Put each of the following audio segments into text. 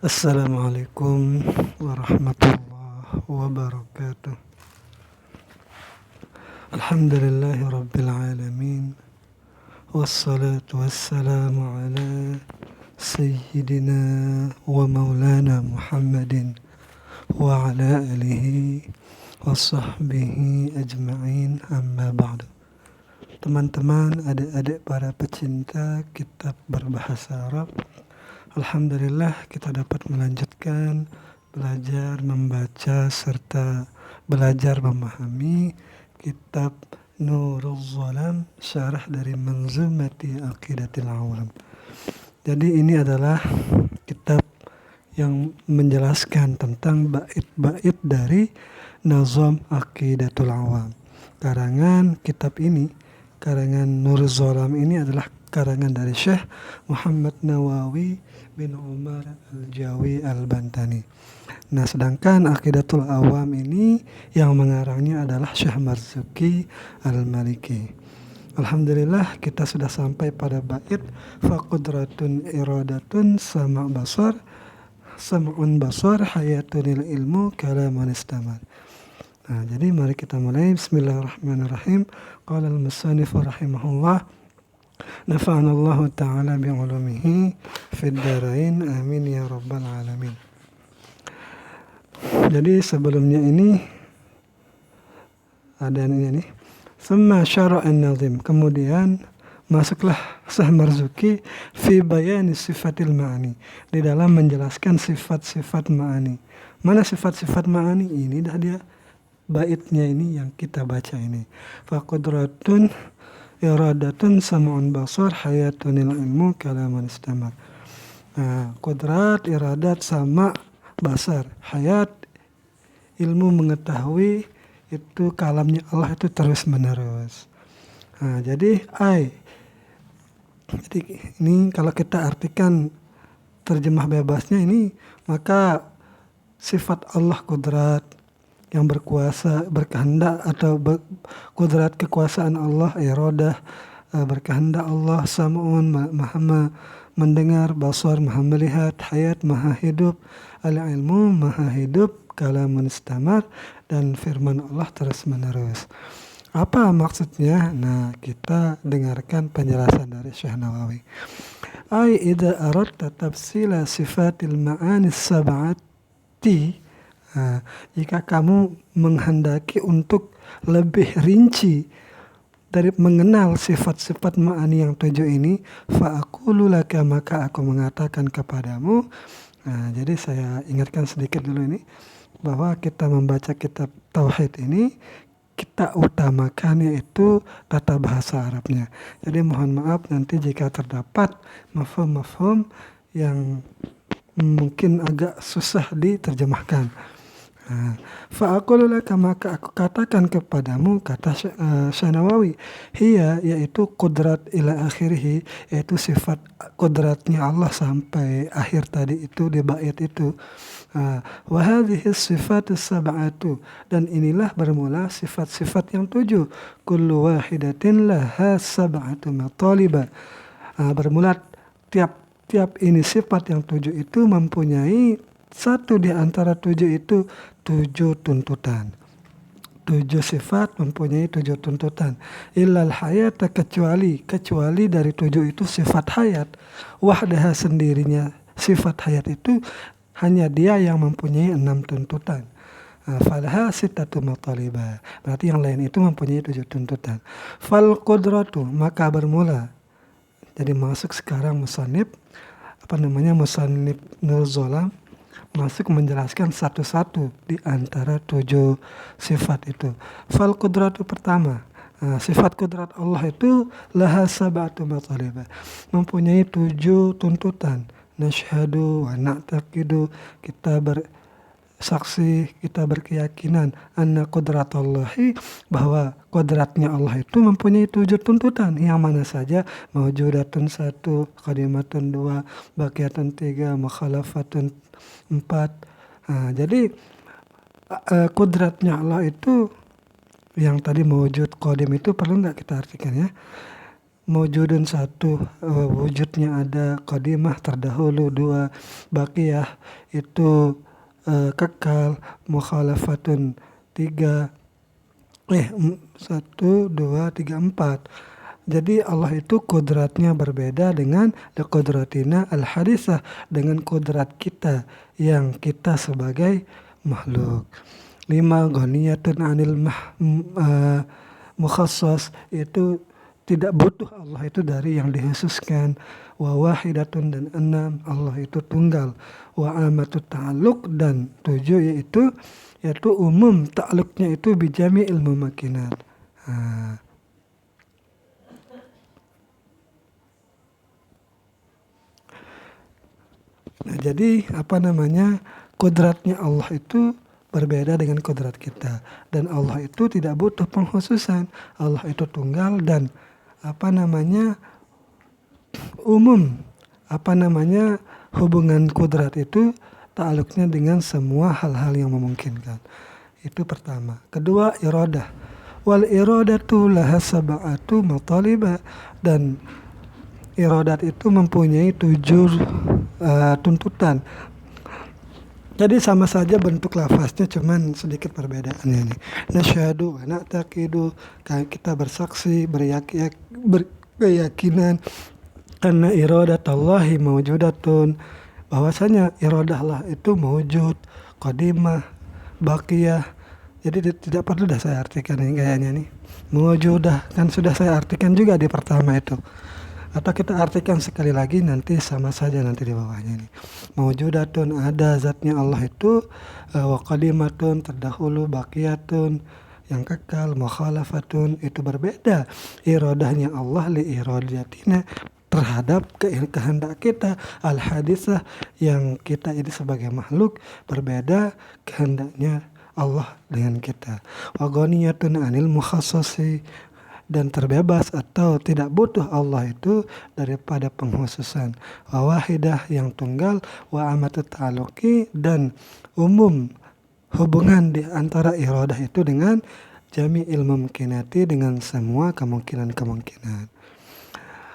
Assalamualaikum warahmatullahi wabarakatuh. Alhamdulillahi rabbil alamin. Wassalatu wassalamu ala sayyidina wa maulana Muhammadin wa ala alihi wa sahbihi ajma'in, amma ba'du. Teman-teman, adik-adik para pecinta kitab berbahasa Arab, alhamdulillah kita dapat melanjutkan belajar membaca serta belajar memahami kitab Nurul Zalam, syarah dari Manzumati Aqidatil Awam. Jadi ini adalah kitab yang menjelaskan tentang bait-bait dari Nazam Aqidatul Awam. Karangan kitab ini, karangan Nurul Zalam ini adalah karangan dari Syekh Muhammad Nawawi bin Umar Al-Jawi Al-Bantani. Nah, sedangkan Aqidatul Awam ini yang mengarangnya adalah Syekh Marzuki Al-Maliki. Alhamdulillah kita sudah sampai pada bait faqudratun iradatun sama' basar sam'un basar hayatunil ilmu kalamun istamar. Nah, jadi mari kita mulai. Bismillahirrahmanirrahim. Qala al-musannif rahimahullah, nafa'anallahu ta'ala bi'ulumihi fid darain, amin ya rabbal alamin. Jadi sebelumnya ini ada ini nih, summa syara'an nazim, kemudian masuklah Syekh Marzuki fi bayani sifatil ma'ani, di dalam menjelaskan sifat-sifat ma'ani. Mana sifat-sifat ma'ani? Ini dah dia baitnya ini yang kita baca ini. Faqudratun iradatun sam'un basar hayatunil ilmu kalaman istamar. Nah, kudrat, iradat, sama, basar, hayat, ilmu mengetahui, itu kalamnya Allah itu terus menerus. Nah, jadi ini kalau kita artikan terjemah bebasnya ini, maka sifat Allah kudrat, yang berkuasa, berkehendak, atau kudrat kekuasaan Allah, iradah, berkehendak Allah, sam'un, maha mendengar, basar, maha melihat, hayat, maha hidup, al-ilmu, maha hidup, kalamun istamar, dan firman Allah terus menerus. Apa maksudnya? Nah, kita dengarkan penjelasan dari Syekh Nawawi. Idza aradta tafsila sifatil ma'ani sab'ati, jika kamu menghendaki untuk lebih rinci dari mengenal sifat-sifat ma'ani yang 7 ini, fa'aqulu laka, maka aku mengatakan kepadamu. Nah, jadi saya ingatkan sedikit dulu ini, bahwa kita membaca kitab Tauhid ini, kita utamakan yaitu tata bahasa Arabnya. Jadi mohon maaf nanti jika terdapat mafhum-mafhum yang mungkin agak susah diterjemahkan. Fa'aqulu laka, maka aku katakan kepadamu, kata Syekh Nawawi, hiya, yaitu kudrat ila akhirih, yaitu sifat kudratnya Allah sampai akhir tadi itu di bait itu. Wa hadhihi sifatus sab'atu, dan inilah bermula sifat-sifat yang 7. Kullu wahidatin laha sab'atu mataliba. Bermula tiap ini sifat yang 7 itu mempunyai satu di antara 7 itu 7 tuntutan. 7 sifat mempunyai 7 tuntutan. Illal hayata, kecuali dari 7 itu sifat hayat. Wahdaha, sendirinya sifat hayat itu hanya dia yang mempunyai 6 tuntutan. Falaha sittatu mataliba, berarti yang lain itu mempunyai 7 tuntutan. Fal qudratu, maka bermula. Jadi masuk sekarang musannif Nurul Zalam masuk menjelaskan satu-satu di antara 7 sifat itu. Fal qudratu, pertama, sifat kudrat Allah itu laha sab'atu matalibah, mempunyai 7 tuntutan. Nashhadu wa na'taqidu, kita bersaksi, kita berkeyakinan, anna qudratallahi, bahwa kodratnya Allah itu mempunyai 7 tuntutan. Yang mana saja? Mawjudatun 1, qadimatun 2, baqiyatun 3, mukhalafatun 4. Jadi kudratnya Allah itu yang tadi mewujud qadim itu perlu nggak kita artikan ya? mawjudun satu, wujudnya ada, qadimah terdahulu dua, baqiyah itu kekal, mukhalafatun tiga, satu dua tiga empat. Jadi Allah itu kodratnya berbeda dengan kodratina al-hadisah, dengan kodrat kita yang kita sebagai makhluk. 5 ghaniyatun anil mukhassas, itu tidak butuh Allah itu dari yang dikhususkan. Wa wahidatun, dan 6 Allah itu tunggal. Wa amatut ta'alluq, dan 7 yaitu umum ta'alluqnya itu bijami ilmu makinat. Nah, jadi kodratnya Allah itu berbeda dengan kodrat kita, dan Allah itu tidak butuh pengkhususan. Allah itu tunggal dan umum. Hubungan kodrat itu ta'aluknya dengan semua hal-hal yang memungkinkan. Itu pertama. Kedua, iradah. Wal iradatu laha sab'atu mataliba, dan iradat itu mempunyai 7 tuntutan. Jadi sama saja bentuk lafaznya, cuman sedikit perbedaannya nih. Nasyhadu wa na'taqidu, kita bersaksi, berkeyakinan karena iradatallahi mawjudatun, bahwasanya iradah Allah itu mawjud, qadimah, baqiyah. Jadi tidak perlu dah saya artikan ini kayaknya nih. Mawjudah kan sudah saya artikan juga di pertama itu. Atau kita artikan sekali lagi, nanti sama saja nanti di bawahnya nih. Mawjudatun, ada zatnya Allah itu, wa qadimatun terdahulu, baqiyatun yang kekal, mukhalafatun itu berbeda iradahnya Allah li iradatina terhadap kehendak kita, al-hadisah yang kita ini sebagai makhluk berbeda kehendaknya Allah dengan kita. Wa ghaniyatun anil mukhassasi, dan terbebas atau tidak butuh Allah itu daripada pengkhususan. Wa wahidah, yang tunggal, wa amatut ta'alluqi, dan umum hubungan di antara iradah itu dengan jami ilmu mungkinati, dengan semua kemungkinan-kemungkinan.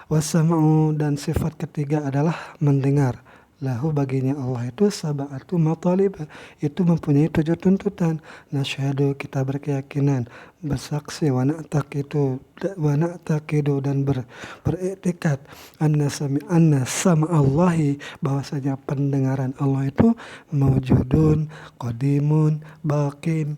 Wasam'u, dan sifat ketiga adalah mendengar. Lahu, baginya Allah itu sab'atu matalib, itu mempunyai 7 tuntutan. Nasyhadu, kita berkeyakinan, bersaksi, wa na'taqidu, dan beriktikad anna sam'allahi, bahwasanya pendengaran Allah itu mawjudun, qadimun, baqin,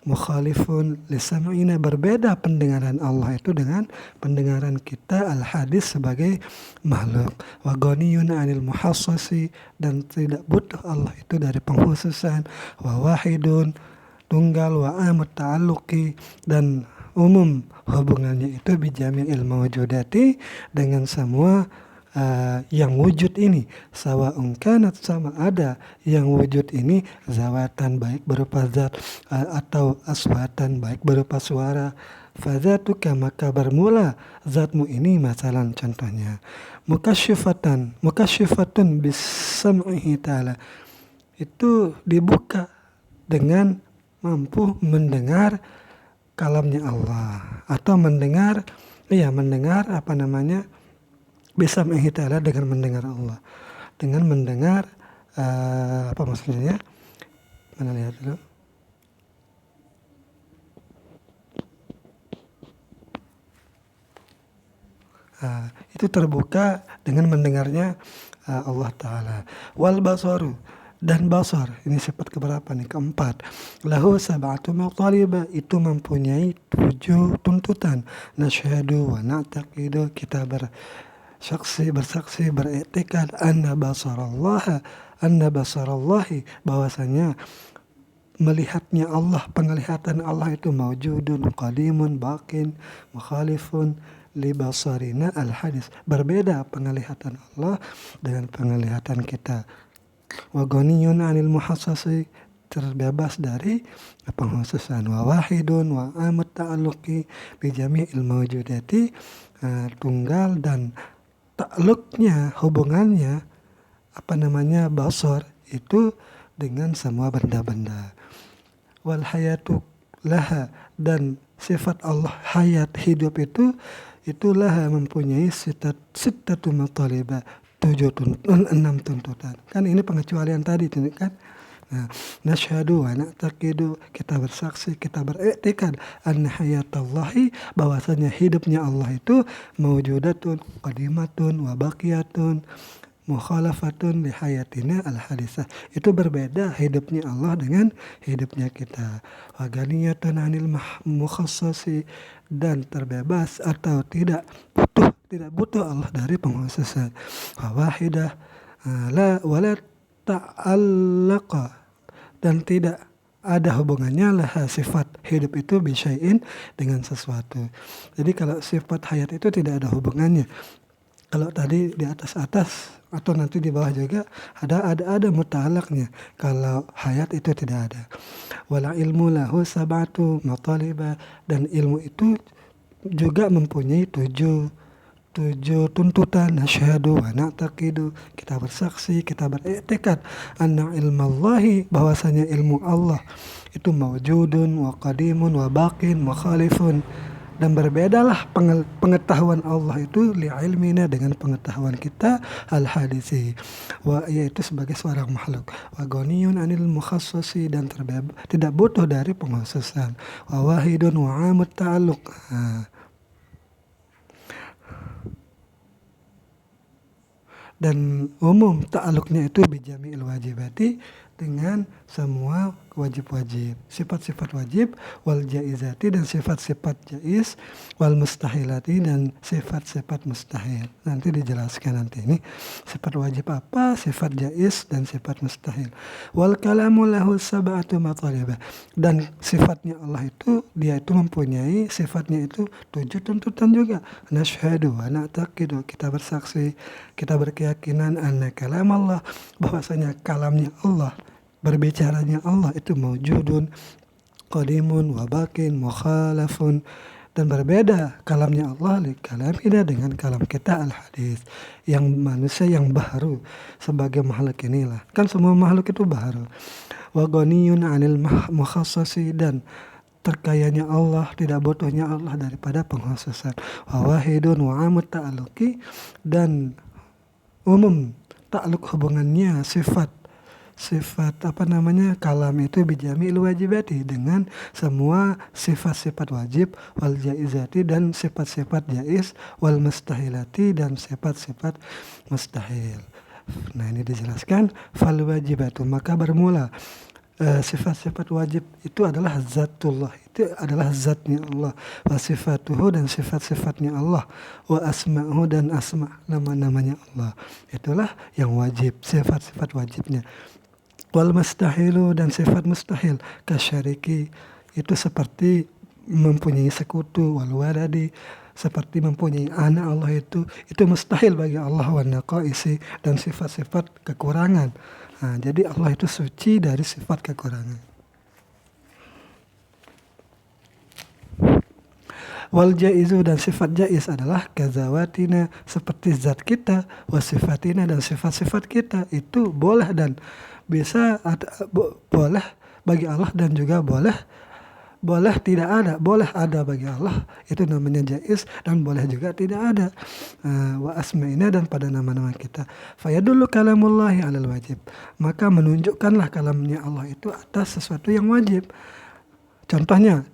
mukhalifun lisam'ina, berbeda pendengaran Allah itu dengan pendengaran kita al-hadis sebagai makhluk. Wa ghaniyun 'anil muhassasi, dan tidak butuh Allah itu dari pengkhususan. Wa wahidun, tunggal, wa amut ta'alluqi, dan umum hubungannya itu bijami'il mawjudati, dengan semua yang wujud ini. Sawa'un kanat, sama ada yang wujud ini zawatan, baik berupa zat, atau aswatan, baik berupa suara. Fadzatuka, maka bermula zatmu ini, masalan contohnya mukasyifatun bisam'ihi ta'ala, itu dibuka dengan mampu mendengar kalamnya Allah, atau mendengar bisa ta'ala, dengan mendengar Allah, dengan mendengar apa maksudnya? Mana lihat dulu. Itu terbuka dengan mendengarnya Allah Ta'ala. Wal basaru, dan basar, ini sifat keberapa nih? Keempat. Lahu sab'atu mataliba, itu mempunyai 7 tuntutan. Nasyhadu wa na'taqidu, kita bersaksi, beriktikad anna basarallahi, bahwasanya melihatnya Allah, penglihatan Allah itu mawjudun, qadimun, baqin, mukhalifun li basarina al-hadis, berbeda penglihatan Allah dengan penglihatan kita. Wa ghaniyun 'anil muhassasi, terbebas dari pengkhususan. Wa wahidun wa amut ta'alluqi bi jami'il mawjudati, tunggal dan ta'alluqnya, hubungannya basar itu dengan semua benda-benda. Wal hayatu laha, dan sifat Allah hayat, hidup itu itulah mempunyai sittatu matalibah, 6 tuntutan. Kan ini pengecualian tadi kan. Nah, nasyhadu wa na'taqidu, kita bersaksi, kita beriktikad anna hayatallahi, bahwasanya hidupnya Allah itu maujudatun, qadimatun, wa baqiyatun, mukhalafatun li hayatina al hadisah. Itu berbeda hidupnya Allah dengan hidupnya kita. Wa ganiyatun anil mukhassasi, dan terbebas atau tidak butuh Allah dari pengkhususan. Wa wahidah la wala ta'allaqa, dan tidak ada hubungannya lah sifat hidup itu bisyai'in, dengan sesuatu. Jadi kalau sifat hayat itu tidak ada hubungannya. Kalau tadi di atas atau nanti di bawah juga ada muta'alaknya. Kalau hayat itu tidak ada. Wala ilmu lahu sab'atu matalibah, dan ilmu itu juga mempunyai tujuh tuntutan. Nasyhadu wa na'taqidu, kita bersaksi, kita beriktikad anna ilmallahi, bahwasanya ilmu Allah itu mawjudun wa qadimun wa baqin wa khalifun, dan berbedalah pengetahuan Allah itu li ilmina, dengan pengetahuan kita al hadisi, yaitu sebagai seorang makhluk. Wa ghaniyun anil mukhassasi, dan tidak butuh dari pengkhususan. Wa wahidun wa amut ta'alluq, dan umum ta'aluknya itu bijami'il wajibati, dengan semua wajib-wajib, sifat-sifat wajib, wal jaizati, dan sifat-sifat jaiz, wal mustahilati, dan sifat-sifat mustahil. Nanti dijelaskan nanti ini sifat wajib apa, sifat jaiz, dan sifat mustahil. Wal kalamu lahu sab'atu matalibah, dan sifatnya Allah itu, dia itu mempunyai sifatnya itu 7 tuntutan juga. Nasyhadu wa na'taqidu, kita bersaksi, kita berkeyakinan anna kalam Allah, bahwasanya kalamnya Allah, berbicaranya Allah itu mawjudun, qadimun, wa baqin, mukhalafun, dan berbeda kalamnya Allah li kalamina, dengan kalam kita al-hadis, yang manusia yang baharu sebagai makhluk inilah. Kan semua makhluk itu baharu. Wa ghaniyun 'anil mukhassasi, dan terkayanya Allah, tidak butuhnya Allah daripada pengkhususan. Wa wahidun wa amut ta'alluqi, dan umum ta'alluq hubungannya sifat kalam itu bijami'il wajibati, dengan semua sifat-sifat wajib, wal jaizati, dan sifat-sifat jaiz, wal mustahilati, dan sifat-sifat mustahil. Nah, ini dijelaskan fal wajibatu, maka bermula sifat-sifat wajib itu adalah zatullah, itu adalah zatnya Allah. Wa sifatuhu, dan sifat-sifatnya Allah. Wa asma'uhu, dan nama-namanya Allah. Itulah yang wajib, sifat-sifat wajibnya. Wal mustahilu, dan sifat mustahil, kasyariki, itu seperti mempunyai sekutu, wal waladi, seperti mempunyai anak. Allah itu mustahil bagi Allah. Wa naqaisi, dan sifat-sifat kekurangan. Nah, jadi Allah itu suci dari sifat kekurangan. Wal jaizu, dan sifat jaiz adalah kazawatina, seperti zat kita, wa sifatina, dan sifat-sifat kita. Itu boleh dan bisa boleh bagi Allah, dan juga boleh tidak ada. Boleh ada bagi Allah, itu namanya jaiz, dan boleh juga tidak ada. Wa asma'ina, dan pada nama-nama kita. Fayadullu kalamullahi alal wajib, maka menunjukkanlah kalamnya Allah itu atas sesuatu yang wajib. Contohnya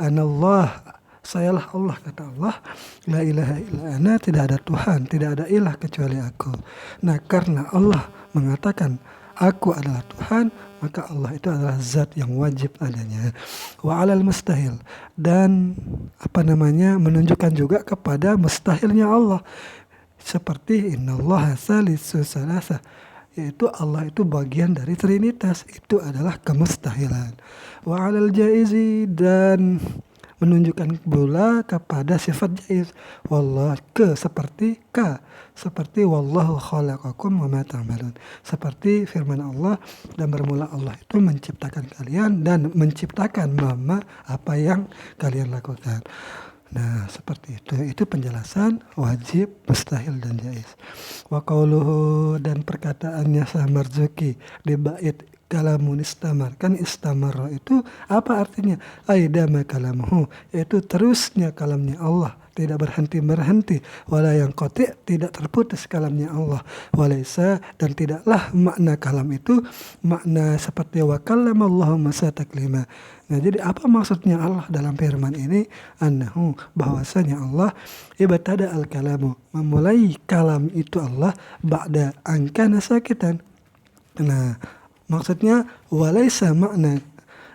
anallah, sayalah Allah, kata Allah, la ilaha illa ana, tidak ada Tuhan, tidak ada ilah kecuali aku. Nah, karena Allah mengatakan aku adalah Tuhan, maka Allah itu adalah zat yang wajib adanya. Wa alal mustahil, dan menunjukkan juga kepada mustahilnya Allah, seperti innallaha salisu salasa, yaitu Allah itu bagian dari Trinitas, itu adalah kemustahilan. Wa alal jaizi, dan menunjukkan pula kepada sifat jaiz, seperti wallahu khalaqakum wa ma ta'malun, seperti firman Allah, dan bermula Allah itu menciptakan kalian dan menciptakan apa yang kalian lakukan. Nah, seperti itu penjelasan wajib, mustahil, dan jaiz. Wa qauluhu, dan perkataannya Syekh Marzuki di bait kalamun istamar, kan istamar itu apa artinya? Aidama kalamuhu, yaitu terusnya kalamnya Allah, tidak berhenti-berhenti, wala yanqati, tidak terputus kalamnya Allah, walaisa, dan tidaklah makna kalam itu makna seperti wa kallamallahu Musa taklima. Nah, jadi apa maksudnya Allah dalam firman ini? Annahu, bahwasanya Allah ibtada al-kalamu, memulai kalam itu Allah ba'da angkana sakitan. Nah, maksudnya walaisa makna,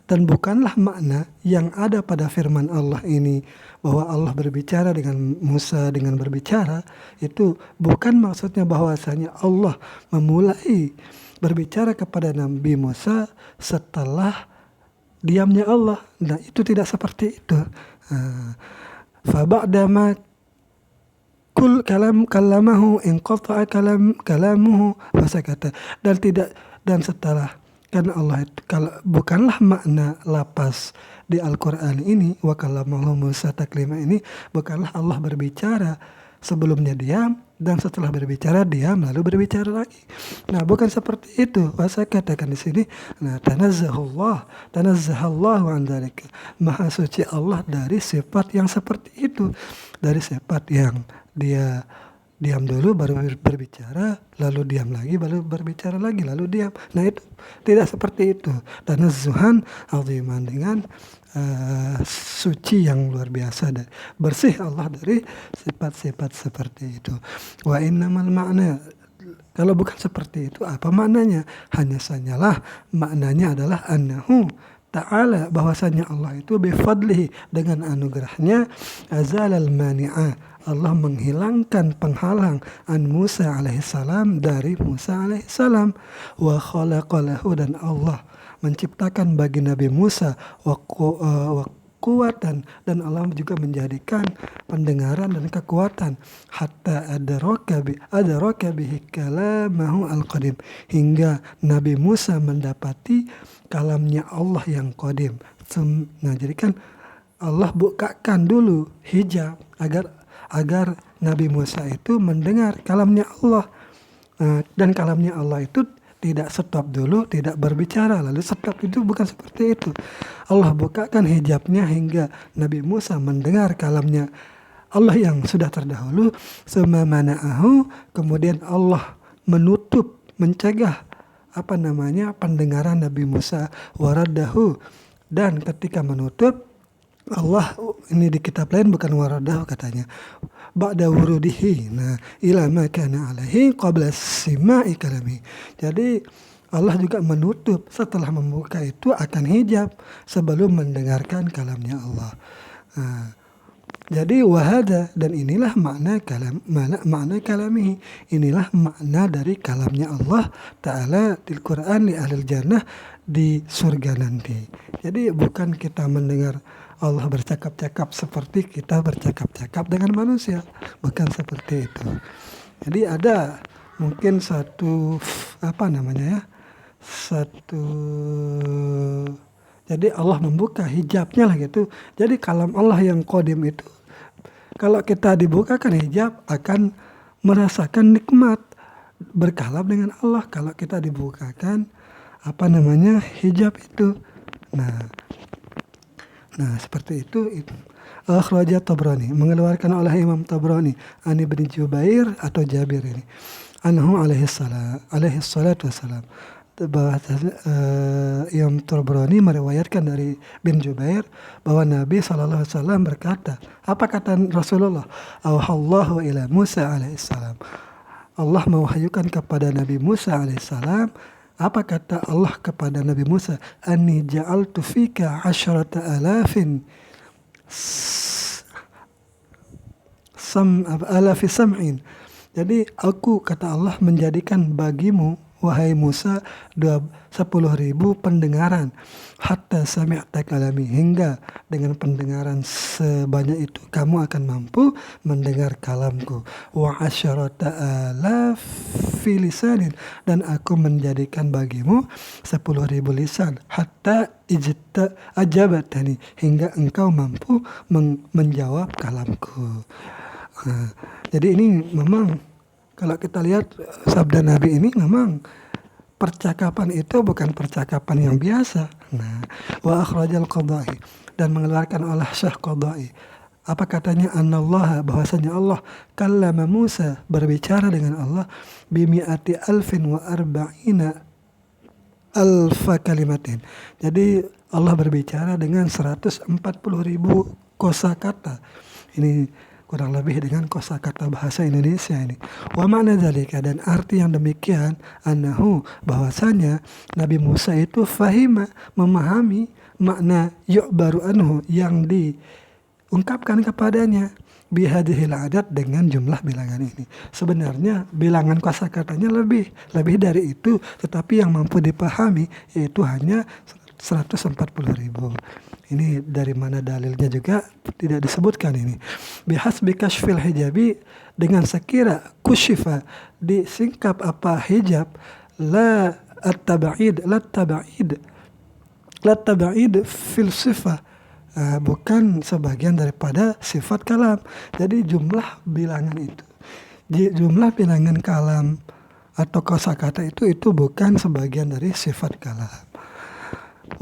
dan bukanlah makna yang ada pada firman Allah ini bahwa Allah berbicara dengan Musa dengan berbicara, itu bukan maksudnya bahwasanya Allah memulai berbicara kepada Nabi Musa setelah diamnya Allah. Nah, itu tidak seperti itu. Fa ba'dama kul kalamahu inqata'a kalamuhu wasakata, dan setelah, karena Allah itu bukanlah makna lapas di Al-Qur'an ini wa kallamahu Musa taklima ini, bukanlah Allah berbicara sebelumnya diam dan setelah berbicara diam lalu berbicara lagi. Nah, bukan seperti itu. Saya katakan di sini, nah, tanazzahallahu an dzalika. Maha suci Allah dari sifat yang seperti itu. Dari sifat yang dia diam dulu baru berbicara, lalu diam lagi baru berbicara lagi, lalu diam. Nah, itu tidak seperti itu. Tanazzuhan aziman, dengan suci yang luar biasa, dan bersih Allah dari sifat-sifat seperti itu. Wa innamal makna, kalau bukan seperti itu apa maknanya? Hanya sanyalah maknanya adalah annahu ta'ala, bahwasanya Allah itu bifadlihi, dengan anugerahnya, azalal mani'a, Allah menghilangkan penghalang an Musa alaihissalam, dari Musa alaihissalam, wa khalaqalahu, dan Allah menciptakan bagi Nabi Musa kuatan, dan Allah juga menjadikan pendengaran dan kekuatan, hatta adraka bihi kalamahu al-qadim, hingga Nabi Musa mendapati kalamnya Allah yang qadim. Nah, jadi kan Allah bukakan dulu hijab agar Nabi Musa itu mendengar kalamnya Allah. Dan kalamnya Allah itu tidak stop dulu, tidak berbicara lalu stop, itu bukan seperti itu. Allah bukakan hijabnya hingga Nabi Musa mendengar kalamnya Allah yang sudah terdahulu. Summa mana'ahu, kemudian Allah mencegah pendengaran Nabi Musa, waradahu, dan ketika menutup Allah, ini di kitab lain bukan waradahu katanya, ba'da wurudihi, nah, ila ma kana alaihi qabla sima'i kalami. Jadi Allah juga menutup setelah membuka itu akan hijab sebelum mendengarkan kalamnya Allah. Nah, jadi wahada, dan inilah makna kalamihi, inilah makna dari kalamnya Allah Ta'ala di Quran, di ahlul jannah, di surga nanti. Jadi bukan kita mendengar Allah bercakap-cakap seperti kita bercakap-cakap dengan manusia, bukan seperti itu. Jadi ada mungkin jadi Allah membuka hijabnya lah gitu. Jadi kalam Allah yang qadim itu, kalau kita dibukakan hijab akan merasakan nikmat berkalam dengan Allah, kalau kita dibukakan hijab itu. Nah, seperti itu. Akhraja Tabrani, mengeluarkan oleh Imam Tabrani, an Ibnu Jubair atau Jabir ini, anhu alaihi salatu wassalam, bahwa Imam Tabrani meriwayatkan dari bin Jubair bahwa Nabi SAW berkata, apa kata Rasulullah? Auhallahu ila Musa alaihissalam, Allah mewahyukan kepada Nabi Musa alaihissalam. Apa kata Allah kepada Nabi Musa? Anni ja'altu fika 10,000 alafi sam'in. Jadi aku, kata Allah, menjadikan bagimu wahai Musa 10,000 pendengaran, hatta sami'ta kalami, hingga dengan pendengaran sebanyak itu kamu akan mampu mendengar kalamku. Wa 10,000 lisanin, dan aku menjadikan bagimu 10,000 lisan, hatta ajabatani, hingga engkau mampu menjawab kalamku. Jadi ini memang kalau kita lihat sabda Nabi ini, memang percakapan itu bukan percakapan yang biasa. Nah, wa akhrajal Qadai, dan mengeluarkan oleh Syekh Qadai, Apa katanya? Anallaha, bahwasanya Allah kallama Musa, berbicara dengan Allah, bimi'ati alfin wa arba'ina alfa kalimatin. Jadi Allah berbicara dengan 140.000 kosakata. Ini kurang lebih dengan kosakata bahasa Indonesia ini. Wa makna dzalika, dan arti yang demikian, annahu, bahwasanya Nabi Musa itu fahima, memahami makna yu'baru anhu, yang diungkapkan kepadanya, bihadhil adat, dengan jumlah bilangan ini. Sebenarnya bilangan kosakatanya lebih dari itu, tetapi yang mampu dipahami yaitu hanya 140.000. Ini dari mana dalilnya juga tidak disebutkan ini. Bihasbi kashfil hijabi, dengan sekira kushifa, disingkap apa hijab, la tabaid fil sifah, bukan sebagian daripada sifat kalam. Jadi jumlah bilangan kalam atau kosakata itu bukan sebagian dari sifat kalam.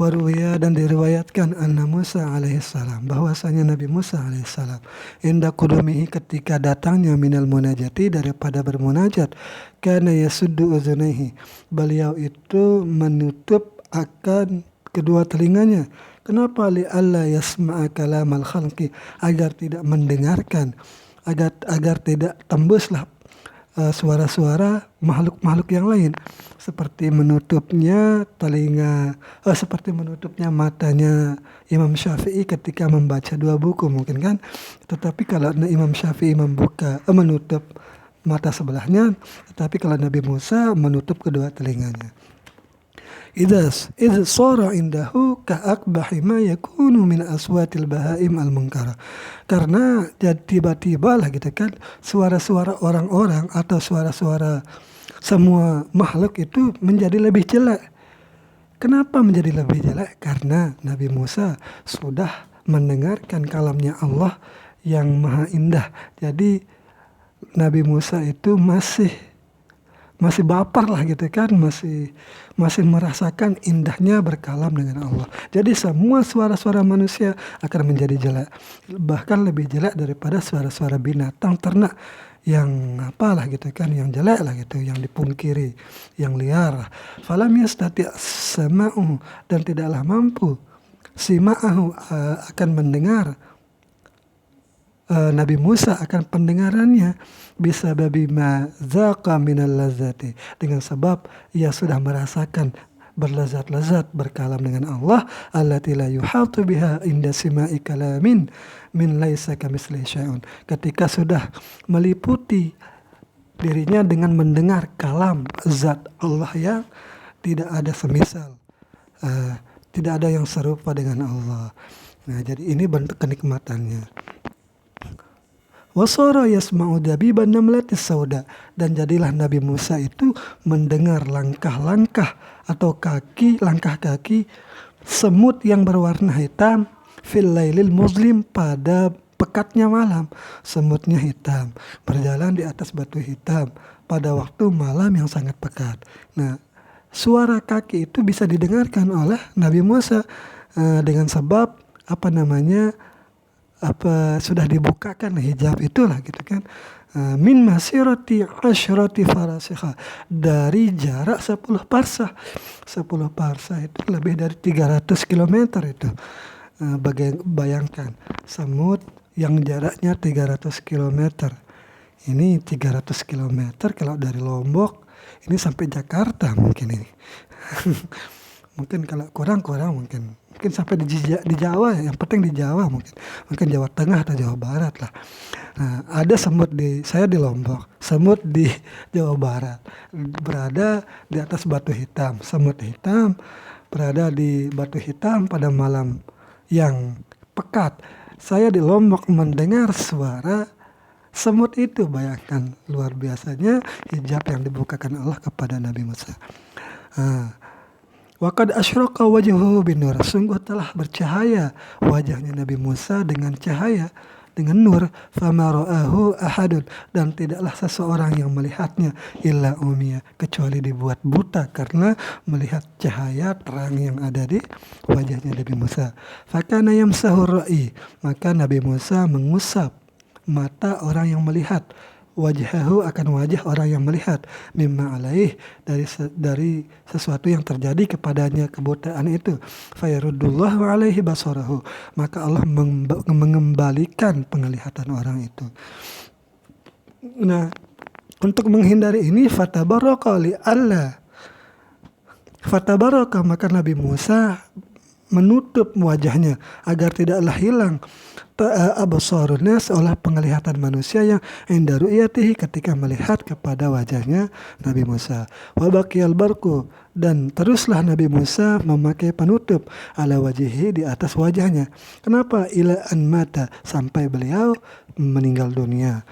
Waruya, dan diriwayatkan, anna Musa alaihissalam, bahwasanya Nabi Musa alaihissalam, inda kudumihi, ketika datangnya, minal munajati, daripada bermunajat, kana yasuddu uzunaihi, beliau itu menutup akan kedua telinganya. Kenapa? Li'alla yasma'a kalamal khalqi, agar tidak mendengarkan, agar tidak tembuslah suara-suara makhluk-makhluk yang lain, seperti menutupnya matanya Imam Syafi'i ketika membaca dua buku mungkin kan. Tetapi kalau Imam Syafi'i menutup mata sebelahnya, tetapi kalau Nabi Musa menutup kedua telinganya. Idz sara indahu ka'akbahi ma yakunu min aswatil bahaim al-munkara. Karena tiba-tiba lah gitu kan, suara-suara orang-orang atau suara-suara semua makhluk itu menjadi lebih jelek. Kenapa menjadi lebih jelek? Karena Nabi Musa sudah mendengarkan kalamnya Allah yang maha indah. Jadi Nabi Musa itu masih baper lah gitu kan, masih merasakan indahnya berkalam dengan Allah. Jadi semua suara-suara manusia akan menjadi jelek, bahkan lebih jelek daripada suara-suara binatang ternak yang apalah gitu kan, yang jelek lah gitu, yang dipungkiri, yang liar. Falam yastati' sama'u, dan tidaklah mampu sima'ahu, akan mendengar Nabi Musa akan pendengarannya, bisa babi ma zaqa minal lazati, dengan sebab ia sudah merasakan berlezat-lezat berkalam dengan Allah, allati la yuhatu biha inda sima'i kalamin min laisa kamitslihi syai'un, ketika sudah meliputi dirinya dengan mendengar kalam zat Allah yang tidak ada semisal, tidak ada yang serupa dengan Allah. Nah, jadi ini bentuk kenikmatannya. Wasara yasma'u dabiban namlatis sauda, dan jadilah Nabi Musa itu mendengar langkah-langkah atau langkah kaki semut yang berwarna hitam, fil lailil muslim, pada pekatnya malam. Semutnya hitam, berjalan di atas batu hitam pada waktu malam yang sangat pekat. Nah, suara kaki itu bisa didengarkan oleh Nabi Musa dengan sebab sudah dibukakan hijab itulah gitu kan. Min masirati asyrati farasikha, dari jarak 10 parsah. 10 parsah itu lebih dari 300 km itu. Bayangkan semut yang jaraknya 300 km. Ini 300 km kalau dari Lombok ini sampai Jakarta mungkin ini. Mungkin kalau kurang mungkin sampai di Jawa, yang penting di Jawa, mungkin Jawa Tengah atau Jawa Barat lah. Nah, ada saya di Lombok, semut di Jawa Barat, berada di atas batu hitam, semut hitam berada di batu hitam pada malam yang pekat. Saya di Lombok mendengar suara semut itu, bayangkan luar biasanya hijab yang dibukakan Allah kepada Nabi Musa. Waqad asyraqa wajhuhu binur, sungguh telah bercahaya wajahnya Nabi Musa dengan cahaya, dengan nur, fama ra'ahu ahadun, dan tidaklah seseorang yang melihatnya illa umiya, kecuali dibuat buta karena melihat cahaya terang yang ada di wajahnya Nabi Musa. Fakana yamsahur ra'i, maka Nabi Musa mengusap mata orang yang melihat, wajhahu, akan wajah orang yang melihat, mimma alaih, dari sesuatu yang terjadi kepadanya kebutaan itu. Fayaruddullahu alaihi basarahu, maka Allah mengembalikan penglihatan orang itu. Nah, untuk menghindari ini fatabaraka maka Nabi Musa menutup wajahnya agar tidaklah hilang absarun nas, olah penglihatan manusia yang inda ru'yatihi, ketika melihat kepada wajahnya Nabi Musa. Wa baqiyal barku, dan teruslah Nabi Musa memakai penutup ala wajhihi, di atas wajahnya. Kenapa? Ila an mata, sampai beliau meninggal dunia.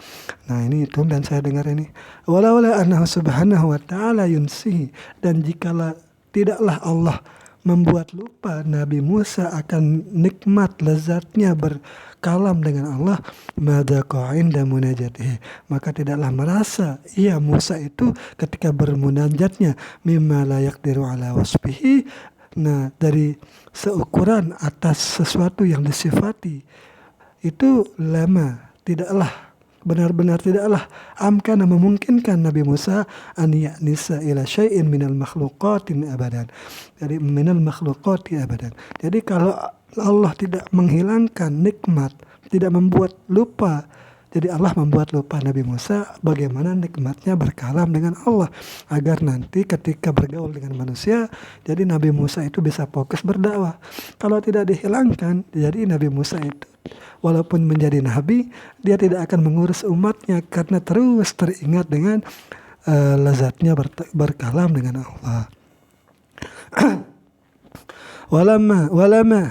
Nah, ini tumben saya dengar ini. Wala annahu subhanahu wa ta'ala yunsihi, dan jikalau tidaklah Allah membuat lupa Nabi Musa akan nikmat lezatnya berkalam dengan Allah, madzaqa inda munajatihi, maka tidaklah merasa ia Musa itu ketika bermunajatnya mimma la yaqdiru ala wasfihi, nah dari seukuran atas sesuatu yang disifati itu, lama tidaklah benar-benar tidaklah amkana memungkinkan Nabi Musa an ya'nisa ila syai'in minal makhluqatin abadan. Jadi minal makhluqati abadan. Jadi kalau Allah tidak menghilangkan nikmat, tidak membuat lupa, jadi Allah membuat lupa Nabi Musa bagaimana nikmatnya berkalam dengan Allah, agar nanti ketika bergaul dengan manusia, jadi Nabi Musa itu bisa fokus berdakwah. Kalau tidak dihilangkan, jadi Nabi Musa itu walaupun menjadi nabi, dia tidak akan mengurus umatnya karena terus teringat dengan lezatnya berkalam dengan Allah. walama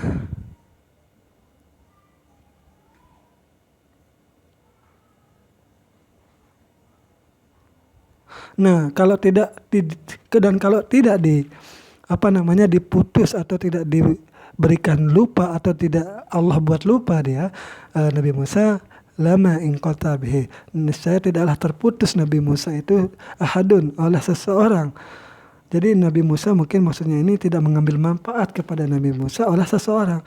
Nah, kalau tidak diputus atau tidak diberikan lupa, atau tidak Allah buat lupa dia, Nabi Musa, lama inqata bihi, niscaya tidaklah terputus Nabi Musa itu ahadun, oleh seseorang. Jadi Nabi Musa mungkin maksudnya ini tidak mengambil manfaat kepada Nabi Musa oleh seseorang.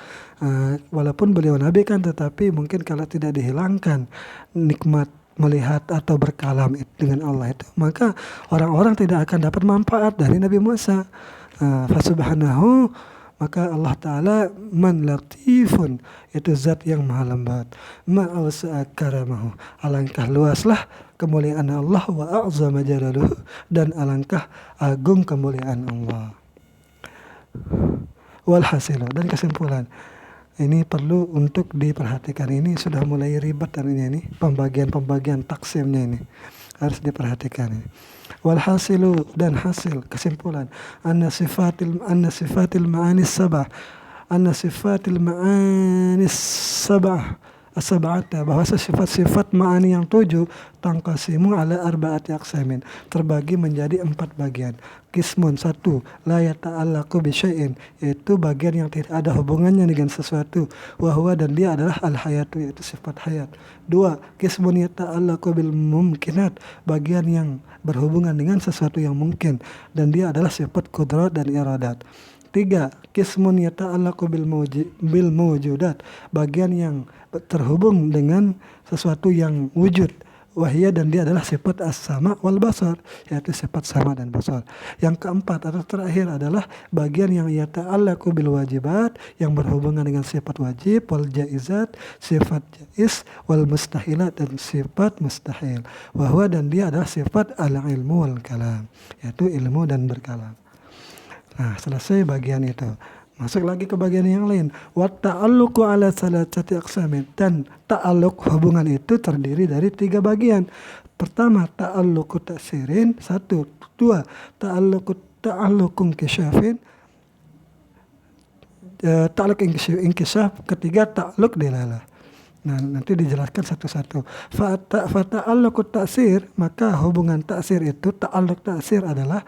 Walaupun beliau nabi kan, tetapi mungkin kalau tidak dihilangkan nikmat melihat atau berkalam dengan Allah itu, maka orang-orang tidak akan dapat manfaat dari Nabi Musa. Fasubhanahu, maka Allah Ta'ala man latifun, itu zat yang maha lembat, ma'awsa'a karamahu, alangkah luaslah kemuliaan Allah, wa a'zama jalaluhu, dan alangkah agung kemuliaan Allah. Walhasilu, dan kesimpulan, ini perlu untuk diperhatikan. Ini sudah mulai ribet ini pembagian taksimnya ini harus diperhatikan ini. Walhasilu, dan hasil kesimpulan, anna sifatil ma'anis sab'ah as-sab'ata, bahwa sifat-sifat ma'ani yang 7 tangqasimu ala arba'ati aqsamin, terbagi menjadi 4 bagian. Qismun, 1, la yata'allaqu bi syai'in, yaitu bagian yang tidak ada hubungannya dengan sesuatu, wa huwa, dan dia adalah al-hayatu, yaitu sifat hayat. 2, qismun yata'allaqu bil mumkinat, bagian yang berhubungan dengan sesuatu yang mungkin, dan dia adalah sifat qudrat dan iradat. 3, qismun yata'allaqu bil mawjudat, bagian yang terhubung dengan sesuatu yang wujud, wahia, dan dia adalah sifat as-sama wal basar, yaitu sifat sama dan basar. Yang keempat atau terakhir adalah bagian yang yata'allaqu bil wajibat, yang berhubungan dengan sifat wajib, wal jaizat, sifat jaiz, wal mustahilat, dan sifat mustahil, wahwa, dan dia adalah sifat al-ilmu wal kalam, yaitu ilmu dan berkalam. Nah, selesai bagian itu. Masuk lagi ke bagian yang lain. Wa ta'alluqu ala salasati aqsamin, dan ta'alluq, hubungan itu terdiri dari 3 bagian. Pertama, ta'alluqu ta'sirin, 1. 2, ta'alluqun kisyafin, ta'alluq inkishaf. 3, ta'alluq dilalah. Nah, nanti dijelaskan satu-satu. Fa ta'alluqu ta'sir, maka hubungan ta'sir itu, ta'alluq ta'sir adalah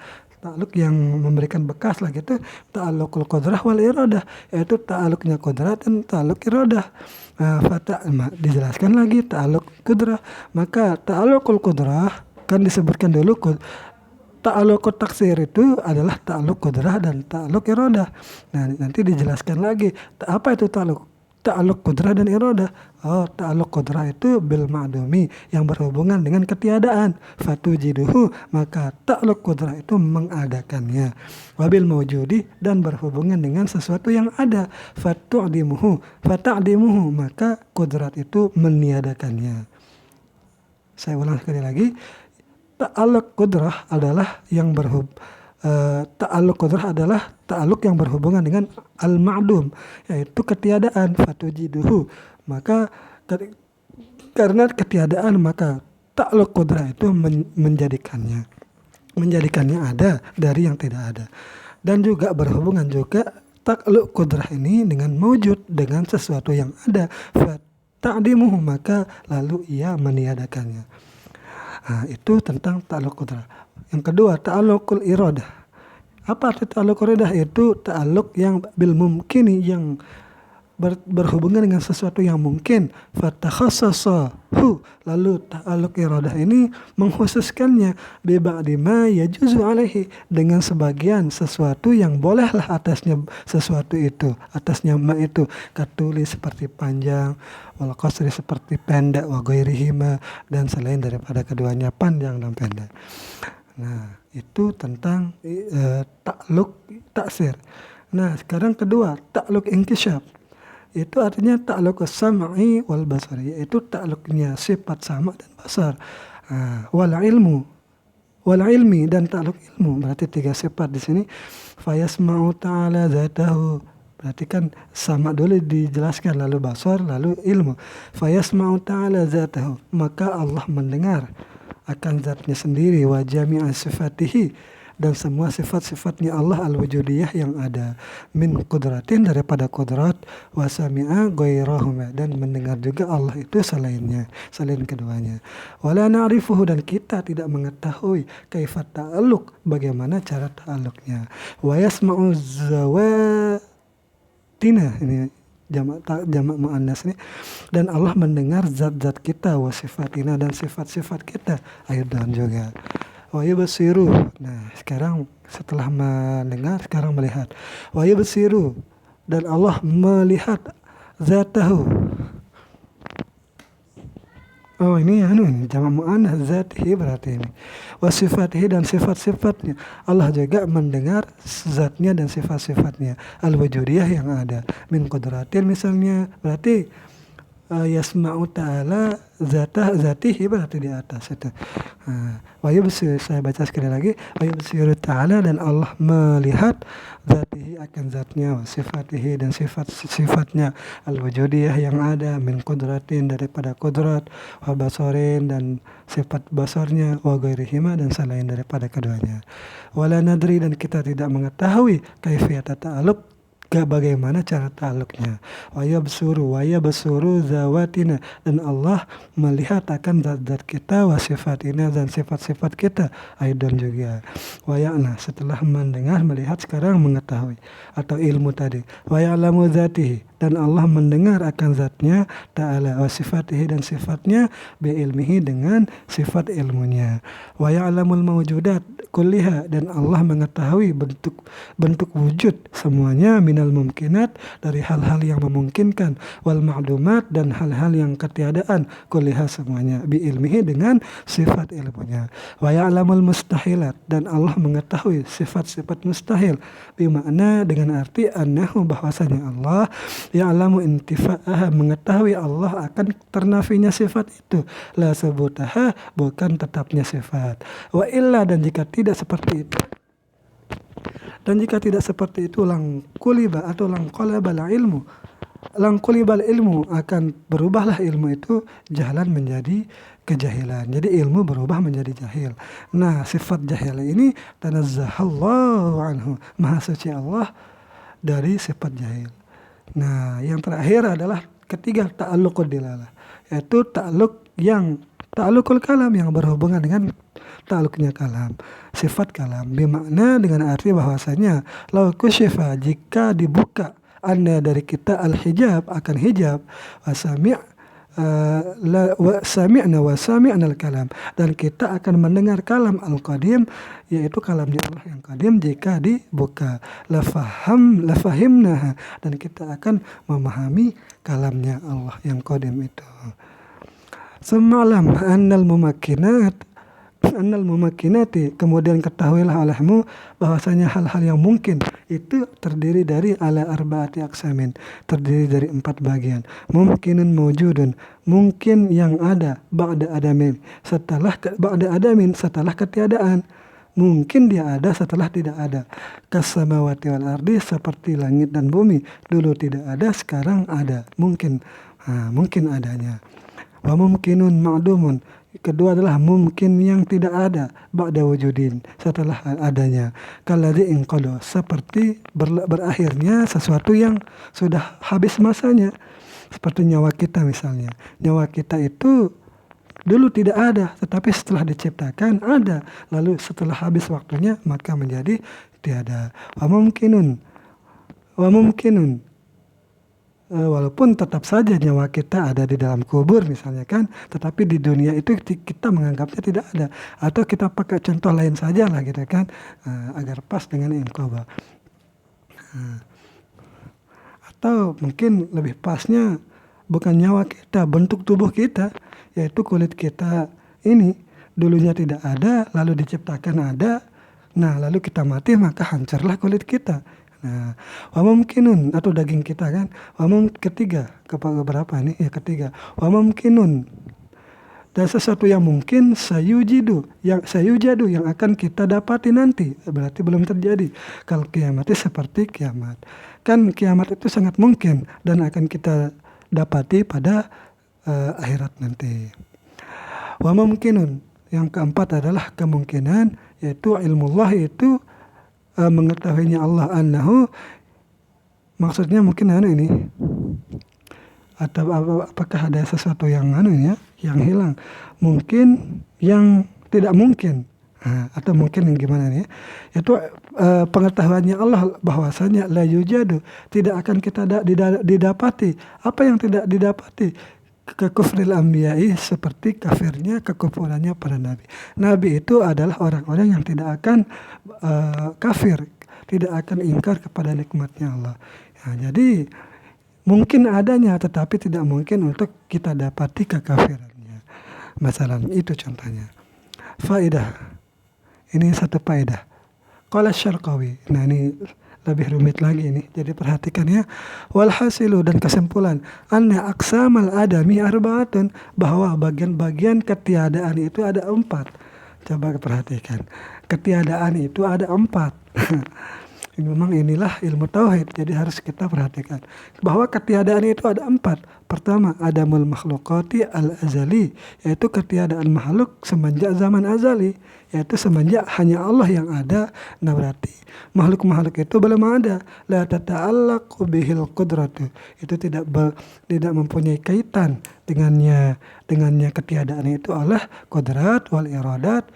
ta'aluk yang memberikan bekas lah gitu, ta'alukul qudrah wal iradah, yaitu ta'aluknya qudrat dan ta'aluk iradah. Dijelaskan lagi ta'aluk qudrah. Maka ta'alukul qudrah kan disebutkan dulu, ta'aluk taksir itu adalah ta'aluk qudrah dan ta'aluk iradah. Nah, nanti dijelaskan lagi apa itu ta'aluk qudrah dan iradah. Ta'aluk qudrah itu bil ma'dumi, yang berhubungan dengan ketiadaan. Fatujiduhu, maka ta'aluk qudrah itu mengadakannya. Wabil mawjudi, dan berhubungan dengan sesuatu yang ada. Fata'dimuhu, maka qudrat itu meniadakannya. Saya ulang sekali lagi. Ta'aluk qudrah adalah ta'aluk yang berhubungan dengan al-ma'dum, yaitu ketiadaan. Fatujiduhu, maka karena ketiadaan maka ta'aluk qudrah itu menjadikannya ada dari yang tidak ada. Dan juga berhubungan juga ta'aluk qudrah ini dengan mawjud, dengan sesuatu yang ada. Fata'dimuhu, maka lalu ia meniadakannya. Nah, itu tentang ta'aluk qudrah. Yang kedua, ta'alukul iradah. Apa arti ta'alukul iradah? Itu ta'aluk yang bil mumkini, yang berhubungan dengan sesuatu yang mungkin. Fatakhassasahu, lalu ta'aluk iradah ini mengkhususkannya bi ba'di ma yajuzu alaihi, dengan sebagian sesuatu yang bolehlah atasnya sesuatu itu, atasnya ma itu, katuli seperti panjang, wal qasri seperti pendek, wa ghairihima, dan selain daripada keduanya panjang dan pendek. Nah, itu tentang ta'aluk taksir. Nah, sekarang kedua, ta'aluk inkishaf. Itu artinya ta'aluk sam'i wal basari, yaitu ta'aluknya sifat sama dan basar. Wal ilmi, dan ta'aluk ilmu. Berarti 3 sifat di sini. Fayasma'u ta'ala zatahu, berarti kan sama dulu dijelaskan, lalu basar, lalu ilmu. Fayasma'u ta'ala zatahu, maka Allah mendengar akan zatnya sendiri. Wa jami'a sifatihi, dan semua sifat-sifatnya Allah al-wujudiyah yang ada. Min qudratin, daripada qudrat. Wa sami'a ghairahuma, dan mendengar juga Allah itu selain keduanya. Wala na'rifuhu, dan kita tidak mengetahui kaifat ta'aluk, bagaimana cara ta'aluknya. Wa yasma'u zawatina, ini jamak muannas ini, dan Allah mendengar zat-zat kita, wa sifatina, dan sifat-sifat kita aydan juga. Wa yubsiru, nah sekarang setelah mendengar, sekarang melihat. Wa yubsiru, dan Allah melihat zatahu. Ini jamak muannas zatihi, berarti ini. Wa sifatihi, dan sifat-sifatnya. Allah juga mendengar zatnya dan sifat-sifatnya al-wujudiyah yang ada. Min qudratin misalnya, berarti yasma'u ta'ala zatihi, berarti di atas itu. Wa yubsir, saya baca sekali lagi. Wa yubsiru ta'ala, dan Allah melihat zatihi, akan zatnya, wa sifatihi, dan sifat-sifatnya al-wujudiyah yang ada. Min qudratin, daripada qudrat, wa basarin, dan sifat basarnya, wa ghairihima, dan selain daripada keduanya. Wala nadri, dan kita tidak mengetahui kaifiyat ta'aluk, bagaimana cara ta'aluknya. Wa yabsuru zawatina, dan Allah melihat akan zat-zat kita, wa sifatina, dan sifat-sifat kita aidan juga. Wa ya'na, setelah mendengar, melihat, sekarang mengetahui atau ilmu tadi. Wa ya'lamu zatihi, dan Allah mendengar akan zatnya ta'ala, wa sifatihi, dan sifatnya, bi ilmihi, dengan sifat ilmunya. Wa ya'lamul mawjudat kulliha, dan Allah mengetahui bentuk wujud semuanya, minal mumkinat, dari hal-hal yang memungkinkan, wal ma'lumat, dan hal-hal yang ketiadaan, kulliha semuanya, bi ilmihi, dengan sifat ilmunya. Wa ya'lamul mustahilat, dan Allah mengetahui sifat-sifat mustahil, bermakna dengan arti annahu, bahwasanya Allah ya'lamu intifa'aha, mengetahui Allah akan ternafinya sifat itu, la subutaha, bukan tetapnya sifat. Wa illa, dan jika tidak seperti itu, lang kulibal ilmu, akan berubahlah ilmu itu jahalan menjadi kejahilan. Jadi ilmu berubah menjadi jahil. Nah, sifat jahil ini tanazzahallahu anhu, maha suci Allah dari sifat jahil. Nah, yang terakhir adalah ketiga, ta'alluqud dilalah, yaitu ta'alukul kalam, yang berhubungan dengan ta'aluknya kalam. sifat kalam. Bimakna dengan arti bahwasanya lau kusyifa, jika dibuka anda dari kita al-hijab, akan hijab, sami'na wa sami'na al-kalam, dan kita akan mendengar kalam al-qadim, yaitu kalamnya Allah yang qadim, jika dibuka lafahimnaha, dan kita akan memahami kalamnya Allah yang qadim itu. Semalam annal mumakkinati, kemudian ketahuilah olehmu bahwasanya hal-hal yang mungkin itu terdiri dari ala arba'ati aqsamin, terdiri dari 4 bagian. Mungkinun mawjudun, mungkin yang ada, ba'da adamin, setelah ketiadaan. Mungkin dia ada setelah tidak ada. Kasamawati wal ardi, seperti langit dan bumi, dulu tidak ada, sekarang ada. Mungkin adanya. Wa mumkinun ma'dumun, kedua adalah mungkin yang tidak ada, ba'da wujudin, setelah adanya. Kalladzi inqada, seperti berakhirnya sesuatu yang sudah habis masanya. Seperti nyawa kita misalnya. Nyawa kita itu dulu tidak ada, tetapi setelah diciptakan ada. Lalu setelah habis waktunya maka menjadi tiada. Wa mumkinun walaupun tetap saja nyawa kita ada di dalam kubur misalnya kan, tetapi di dunia itu kita menganggapnya tidak ada. Atau kita pakai contoh lain saja lah gitu kan, agar pas dengan inqaba. Atau mungkin lebih pasnya bukan nyawa kita, bentuk tubuh kita, yaitu kulit kita ini dulunya tidak ada, lalu diciptakan ada. Nah lalu kita mati maka hancurlah kulit kita. Nah, wa mumkinun, atau daging kita kan. Ketiga, berapa nih? Ya ketiga. Wa mumkinun, dan sesuatu yang mungkin sayujadu yang akan kita dapati nanti, berarti belum terjadi. Kalau kiamat itu seperti kiamat. Kan kiamat itu sangat mungkin dan akan kita dapati pada akhirat nanti. Wa mumkinun, yang keempat adalah kemungkinan, yaitu ilmullah, itu mengetahuinya Allah annahu, maksudnya mungkin ini, atau apakah ada sesuatu yang yang hilang, mungkin yang tidak mungkin, atau mungkin yang gimana nih, itu pengetahuannya Allah bahwasanya la yujadu, tidak akan kita didapati. Apa yang tidak didapati? Kekufril anbiya'i, seperti kafirnya, kekufurannya para nabi. Nabi itu adalah orang-orang yang tidak akan kafir, tidak akan ingkar kepada nikmatnya Allah. Ya, jadi mungkin adanya, tetapi tidak mungkin untuk kita dapati kekafirannya. Masalah itu contohnya. Faedah. Ini satu faedah. Qala Syarqawi. Nah ini lebih rumit lagi ini. Jadi perhatikan ya. Walhasilu, dan kesimpulan, anna aqsamal adami arba'atun, bahwa bagian-bagian ketiadaan itu ada 4. Coba perhatikan. Ketiadaan itu ada 4. Memang inilah ilmu tauhid, jadi harus kita perhatikan bahwa ketiadaan itu ada 4. Pertama, adamul makhluqati al-azali, yaitu ketiadaan makhluk semenjak zaman azali, yaitu semenjak hanya Allah yang ada. Nah berarti makhluk-makhluk itu belum ada. La tata'allaqu bihil qudratu, itu tidak mempunyai kaitan dengannya ketiadaan itu oleh qudrat wal iradat,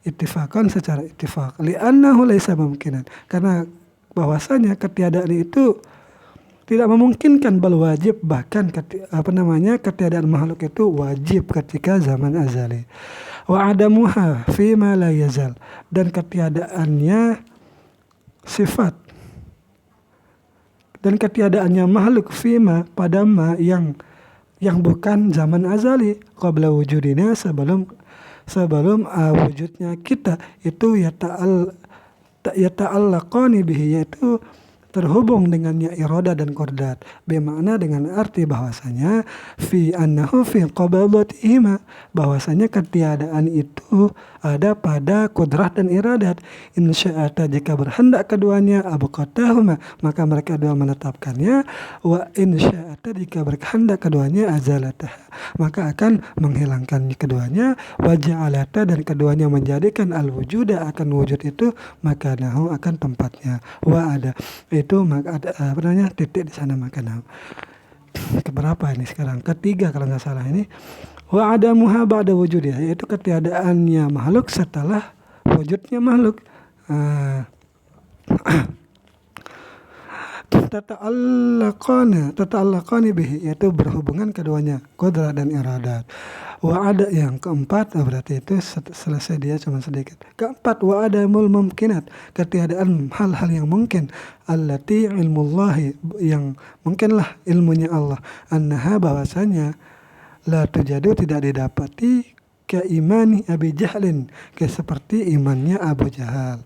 ittifaqan, secara ittifaq, li'annahu laisa mumkinan, karena bahwasanya ketiadaan itu tidak memungkinkan, bal wajib, bahkan ketiadaan makhluk itu wajib ketika zaman azali. Wa adamuha fima la yazal, dan ketiadaannya sifat dan ketiadaannya makhluk fima, pada ma yang bukan zaman azali, qabla wujudina, sebelum wujudnya kita, itu yata'allaqani bihi, yaitu terhubung dengannya irada dan qudrat. Bermakna dengan arti bahwasanya fi annahu fi qabadatihima, bahwasanya ketiadaan itu ada pada qudrat dan iradat. Insya'ata, jika berhendak keduanya, abqatahuma, maka mereka dua menetapkannya. Wa insya'ata, jika berkehendak keduanya, azalatah, maka akan menghilangkan keduanya. Wa ja'alata, dan keduanya menjadikan al-wujuda, akan wujud itu, makanahu, akan tempatnya. Wa ada, itu maka ada titik di sana makanahu. Keberapa ini sekarang? Ketiga kalau nggak salah ini. Wa adamuha ba'da wujudnya, yaitu ketiadaannya makhluk setelah wujudnya makhluk. Tata'allaqani bihi, yaitu berhubungan keduanya, qudrat dan iradat. Wa ada yang keempat, berarti itu selesai dia cuma sedikit. Keempat, wa adamul mumkinat, ketiadaan hal-hal yang mungkin, allati ilmullahi, yang mungkinlah ilmunya Allah, annaha, bahwasanya, la tujadu, tidak didapati, ke imani Abi Jahlin, ke seperti imannya Abu Jahal.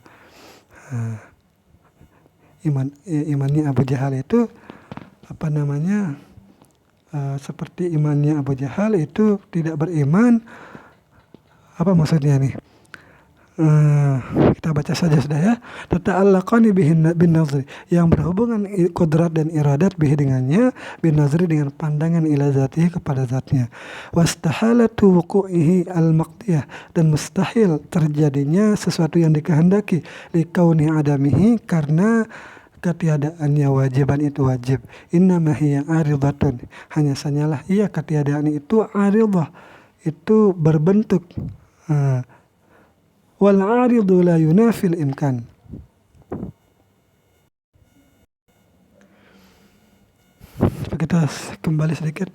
Imannya Abu Jahal itu seperti imannya Abu Jahal itu tidak beriman. Apa maksudnya nih? Kita baca saja sudah ya. Tata'allaqani bin nazri, yang berhubungan qudrat dan iradat bihi dengannya, bin nazri dengan pandangan ila zatihi, kepada zatnya. Wastahalatu wuqu'ihi al-maqdiyah, dan mustahil terjadinya sesuatu yang dikehendaki, likauni adamihi, karena ketiadaannya wajiban itu wajib. Innama hiya aridatun, hanya sanyalah ia ketiadaan itu aridah, itu berbentuk. Wal aridu la yunafil imkan. Kita kembali sedikit.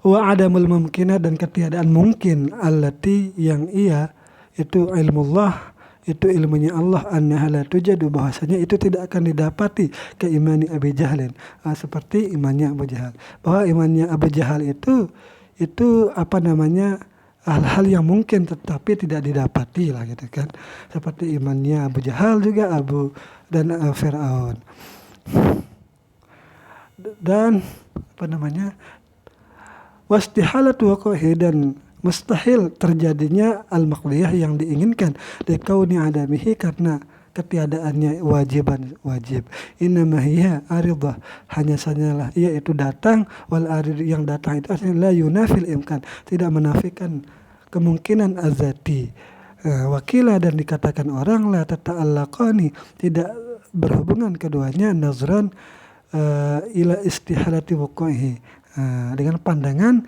Wa adamul mumkinah, dan ketiadaan mungkin, allati, yang ia, itu ilmullah, itu ilmunya Allah, annaha la tujadu, bahwasanya itu tidak akan didapati, ke imani Abi Jahlin, seperti imannya Abu Jahal. Bahwa imannya Abu Jahal itu hal-hal yang mungkin tetapi tidak didapati lah gitu kan. Seperti imannya Abu Jahal juga dan Fir'aun. Dan wastihalatu waqihi, dan mustahil terjadinya al-maqdiyah, yang diinginkan, likauni adamihi, karena ketiadaannya wajib. Innama hiya aridah, hanya sanyalah ia itu datang, wal arid, yang datang itu artinya la yunafil imkan, tidak menafikan kemungkinan azati. Wakilah, dan dikatakan orang, la tata'allaqani, tidak berhubungan keduanya, nazran ila istihalati wuqu'ihi, dengan pandangan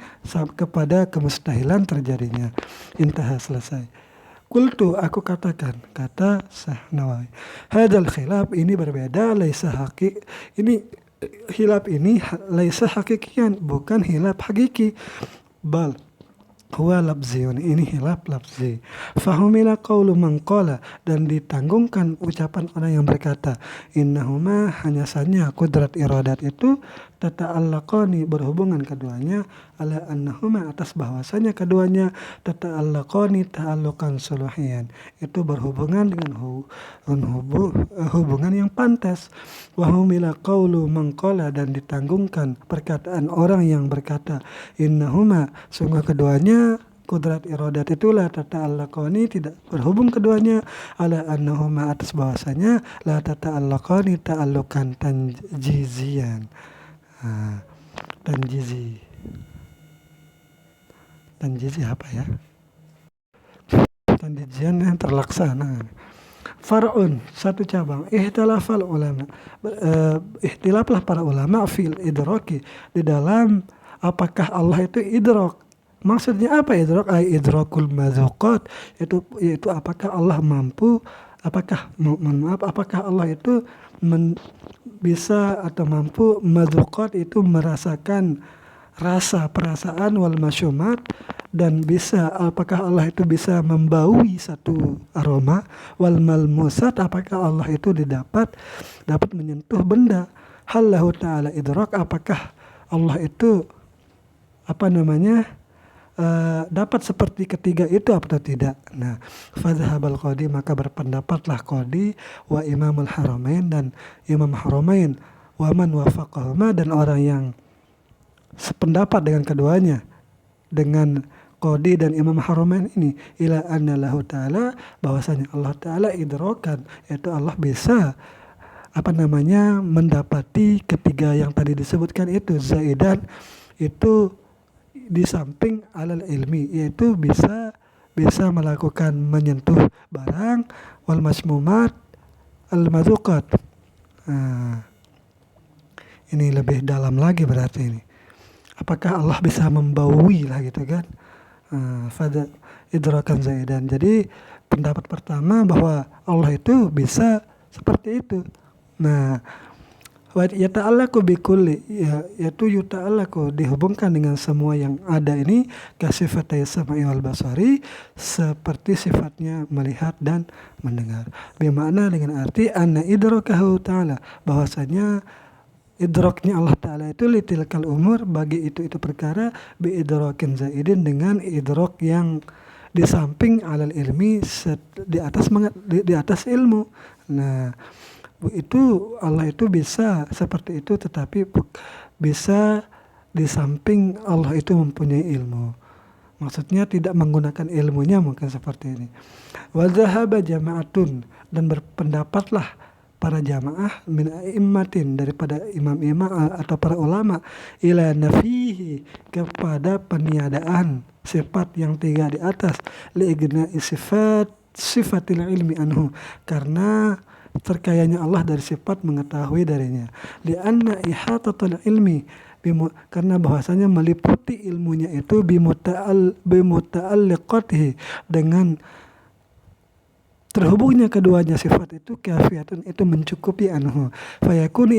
kepada kemustahilan terjadinya. Intah, selesai. Qultu, aku katakan, kata Syekh Nawawi, hadzal khilaf, ini berbeda, laisa haqi, ini khilaf ini laisa haqiqiyan, bukan khilaf hakiki, bal huwa labziyun, ini khilaf labzi. Fahumila qawlu man qala, dan ditanggungkan ucapan orang yang berkata, innahuma, hanya saja qudrat iradat itu, tata'allaqani, berhubungan keduanya, ala annahuma, atas bahwasanya keduanya, tata'allaqani ta'alluqan suluhiyan, itu berhubungan dengan hubungan yang pantas. Wahumila qawlu man qala, dan ditanggungkan perkataan orang yang berkata, innahuma, sungguh keduanya, qudrat iradat itulah, tata'allaqani, tidak berhubung keduanya, ala annahuma, atas bahwasanya, la tata'allaqani ta'alluqan tanjizian. Tanjizi apa ya? Tanjizian yang terlaksana. Far'un, satu cabang. Ihtilafal ulama, ihtilaflah para ulama fil idraki, di dalam apakah Allah itu idrak. Maksudnya apa idrak? Idrakul madzuqat, yaitu apakah Allah mampu, apakah Allah itu bisa atau mampu, madzuqat itu merasakan rasa, perasaan, wal masyumat, dan bisa, apakah Allah itu bisa membaui satu aroma, wal malmusat, apakah Allah itu dapat menyentuh benda. Hallahu ta'ala idrak, apakah Allah itu dapat seperti ketiga itu atau tidak. Nah, fadhhabal qadi, maka berpendapatlah qadi, wa imamul haramain, dan imam haramain, wa man wafaqahuma, dan orang yang sependapat dengan keduanya, dengan qadi dan imam haramain ini, ila anna lahu ta'ala, bahwasanya Allah ta'ala idrakan, yaitu Allah bisa mendapati ketiga yang tadi disebutkan itu, zaidan, itu di samping alal ilmi, yaitu bisa melakukan menyentuh barang, wal masmumat al madzuqat. Ini lebih dalam lagi berarti ini. Apakah Allah bisa membaui lah gitu kan? Fada idrakan zaidan. Jadi pendapat pertama bahwa Allah itu bisa seperti itu. Nah, wa yata'allaqu bikulli, yaitu yuta'allaqu dihubungkan dengan semua yang ada ini kasifatai sam'i wal basari, seperti sifatnya melihat dan mendengar. Bermakna dengan arti anna idrakahu ta'ala, bahwasanya idraknya Allah Ta'ala itu litilkal umur, bagi itu perkara, bi idrakin zaidin, dengan idrak yang di samping alal ilmi, di atas ilmu. Nah, itu Allah itu bisa seperti itu, tetapi bisa di samping Allah itu mempunyai ilmu. Maksudnya tidak menggunakan ilmunya, mungkin seperti ini. Wa dhahaba jama'atun, dan berpendapatlah para jamaah min a'immatin, daripada imam-imam atau para ulama, ila nafihi, kepada peniadaan sifat yang tiga di atas, li'igna'i sifatil ilmi anhu, karena terkayanya Allah dari sifat mengetahui darinya. Li'anna ihatatul ilmi, karena bahwasanya meliputi ilmunya itu bimuta'alliqatihi, dengan terhubungnya keduanya sifat itu, kafiyatun, itu mencukupi anhu. Fayakunu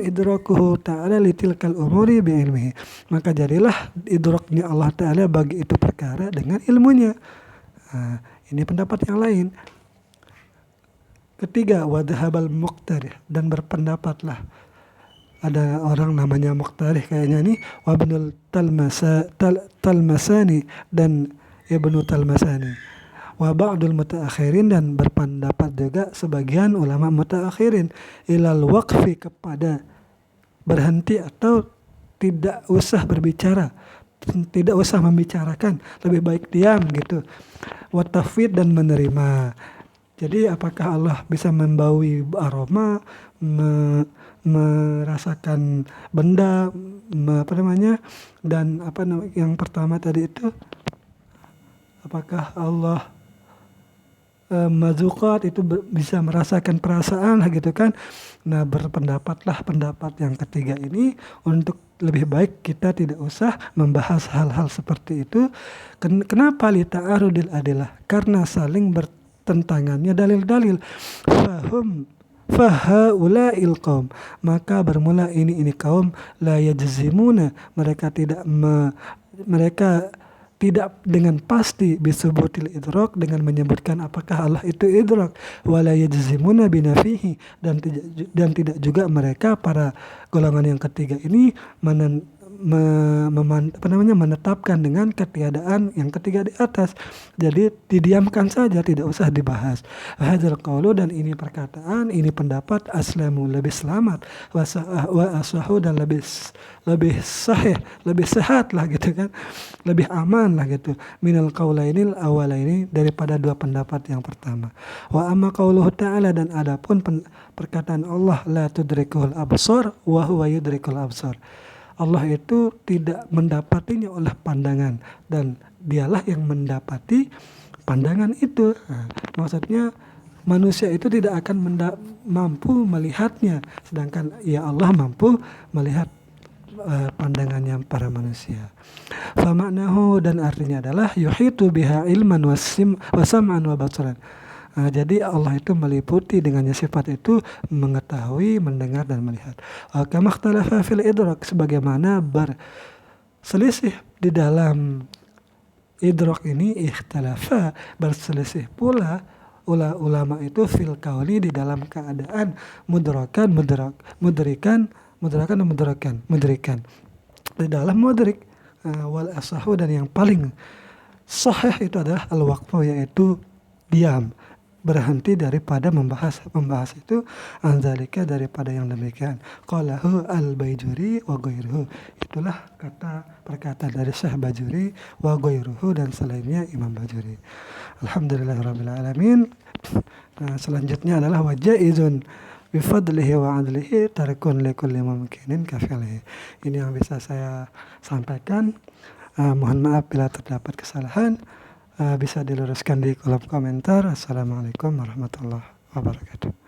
idrakuhu ta'ala litilkal umuri bi'ilmihi, maka jadilah idraknya Allah Ta'ala bagi itu perkara dengan ilmunya. Ini pendapat yang lain. Ketiga, wadhahabal muqtarih, dan berpendapatlah, ada orang namanya Muqtarih kayaknya nih, wabnul Talmasani, dan Ibnu Talmasani, wa ba'dul mutaakhirin, dan berpendapat juga sebagian ulama mutaakhirin, ilal waqfi, kepada berhenti atau tidak usah berbicara, tidak usah membicarakan, lebih baik diam gitu. Wa tafwid, dan menerima. Jadi apakah Allah bisa membaui aroma, merasakan benda, dan yang pertama tadi itu, apakah Allah mazuqat itu bisa merasakan perasaan gitu kan. Nah, berpendapatlah pendapat yang ketiga ini, untuk lebih baik kita tidak usah membahas hal-hal seperti itu. Kenapa? Lita'arudil adillah, karena saling bertentangannya dalil-dalil. Fahaula'il qaum, maka bermula ini kaum, la yajzimuna, mereka tidak dengan pasti bisubutil idrak, dengan menyebutkan apakah Allah itu idrak, wala yajzimuna binafihi, dan tidak juga mereka para golongan yang ketiga ini menetapkan dengan ketiadaan yang ketiga di atas. Jadi didiamkan saja, tidak usah dibahas. Hadzal qaulu, dan ini perkataan, ini pendapat, aslamu, lebih selamat, wa asahu, dan lebih sahih, lebih sehat lah gitu kan, lebih aman lah gitu, minal qaulainil awalaini, daripada dua pendapat yang pertama. Wa amma qauluhu ta'ala, dan adapun perkataan Allah, la tudrikul absar wa huwa yudrikul absar, Allah itu tidak mendapatinya oleh pandangan, dan dialah yang mendapati pandangan itu. Maksudnya manusia itu tidak akan mampu melihatnya, sedangkan ya Allah mampu melihat pandangannya para manusia. Famaknahu, dan artinya adalah yuhitu biha ilman wasam'an wa basaran. Jadi Allah itu meliputi dengannya sifat itu mengetahui, mendengar, dan melihat. Kama ikhtalafa fil idrak, sebagaimana berselisih di dalam idrak ini, ikhtalafa, berselisih pula ulama itu fil kauni, di dalam keadaan mudrikan, di dalam mudrik. Wal asahu, dan yang paling sahih itu adalah al-waqfu, yaitu diam, berhenti daripada membahas itu, anzalika, daripada yang demikian. Qalahu al-Bajuri wa ghairuhu, itulah perkataan dari Syekh Bajuri, wa ghairuhu, dan selainnya Imam Bajuri. Alhamdulillahirabbil alamin. Nah, selanjutnya adalah wajaizun bifadlihi wa adlihi tarikun likulli mumkinin kafilihi. Ini yang bisa saya sampaikan. Mohon maaf bila terdapat kesalahan. Bisa diluruskan di kolom komentar. Assalamualaikum warahmatullahi wabarakatuh.